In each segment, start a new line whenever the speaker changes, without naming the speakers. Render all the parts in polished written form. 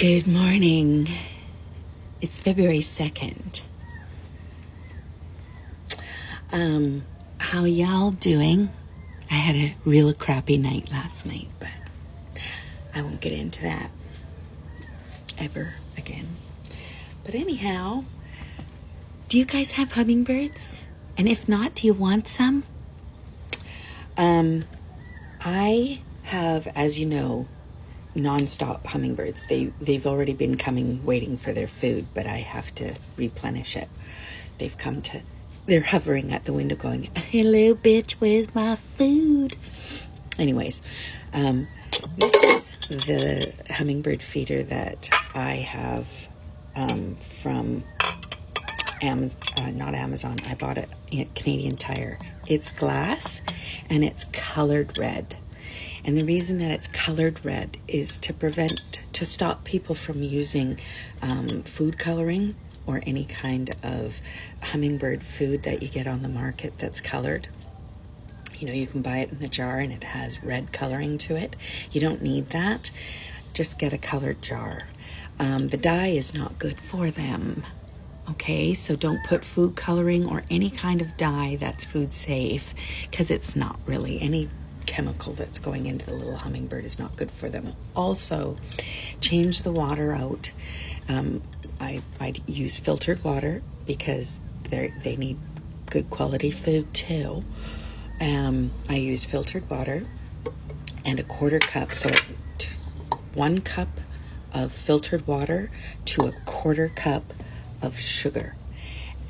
Good morning. It's February 2nd. How y'all doing? I had a real crappy night last night, but I won't get into that ever again. But anyhow, do you guys have hummingbirds? And if not, do you want some? I have, as you know, non-stop hummingbirds. They've already been coming waiting for their food, but I have to replenish it. They're hovering at the window going, hello bitch, where's my food? Anyways, this is the hummingbird feeder that I have from Amazon, not Amazon. I bought it at Canadian Tire. It's glass and it's colored red. And the reason that it's colored red is to stop people from using food coloring or any kind of hummingbird food that you get on the market that's colored. You know, you can buy it in a jar and it has red coloring to it. You don't need that. Just get a colored jar. The dye is not good for them. Okay, so don't put food coloring or any kind of dye that's food safe, because it's not really any chemical that's going into the little hummingbird is not good for them. Also, change the water out. I use filtered water because they need good quality food too. I use filtered water and a quarter cup, so 1 cup of filtered water to a quarter cup of sugar.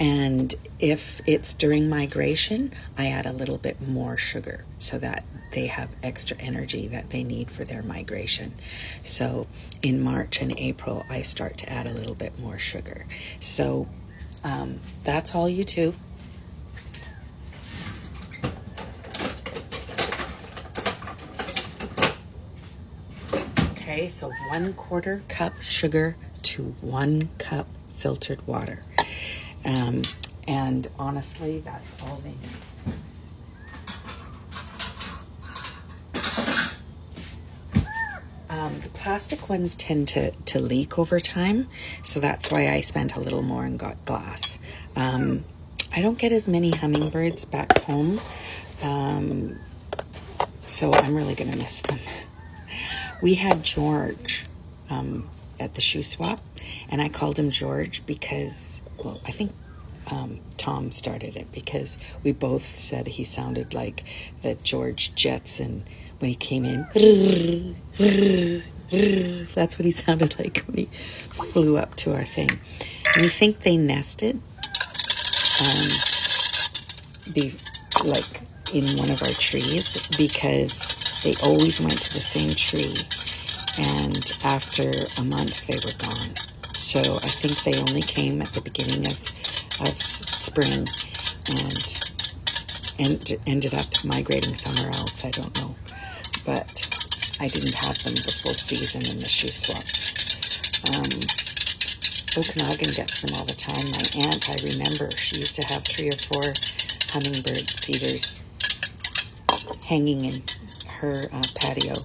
And if it's during migration, I add a little bit more sugar so that they have extra energy that they need for their migration. So in March and April, I start to add a little bit more sugar. So that's all you do. Okay, so 1/4 cup sugar to 1 cup filtered water. And honestly, that's all they need. The plastic ones tend to leak over time, so that's why I spent a little more and got glass. I don't get as many hummingbirds back home, so I'm really going to miss them. We had George at the shoe swap, and I called him George because, well, I think Tom started it because we both said he sounded like the George Jetson when he came in. That's what he sounded like when he flew up to our thing. And we think they nested in one of our trees because they always went to the same tree, and after a month they were gone. So I think they only came at the beginning of spring and ended up migrating somewhere else. I don't know, but I didn't have them the full season in the shoe swap. Okanagan gets them all the time. My aunt, I remember, she used to have 3 or 4 hummingbird feeders hanging in her patio,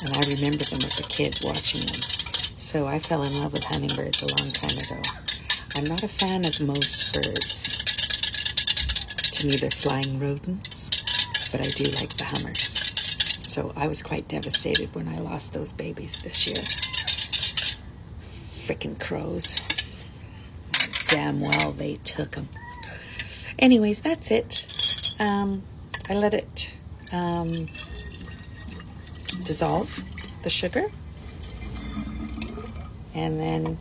and I remember them as a kid watching them. So I fell in love with hummingbirds a long time ago. I'm not a fan of most birds. To me, they're flying rodents, but I do like the hummers. So I was quite devastated when I lost those babies this year. Frickin' crows. Damn well they took them. Anyways, that's it. I let it dissolve the sugar, and then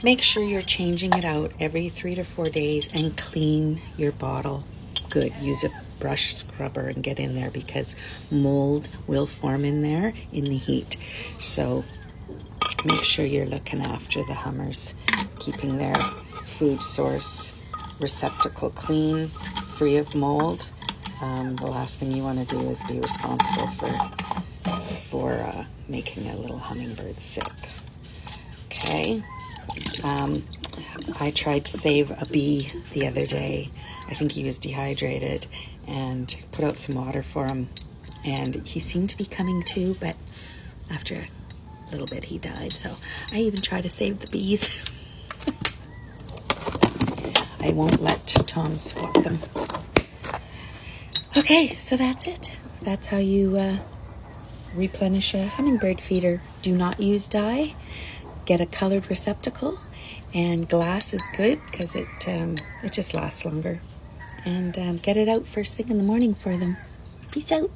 make sure you're changing it out every 3 to 4 days and clean your bottle good. Use a brush scrubber and get in there because mold will form in there in the heat. So make sure you're looking after the hummers, keeping their food source receptacle clean, free of mold. The last thing you want to do is be responsible for making a little hummingbird sick. Okay. I tried to save a bee the other day. I think he was dehydrated, and put out some water for him, and he seemed to be coming to, but after little bit he died. So I even try to save the bees. I won't let Tom swap them. Okay, so that's it. That's how you replenish a hummingbird feeder. Do not use dye. Get a colored receptacle, and glass is good because it just lasts longer. And get it out first thing in the morning for them. Peace out.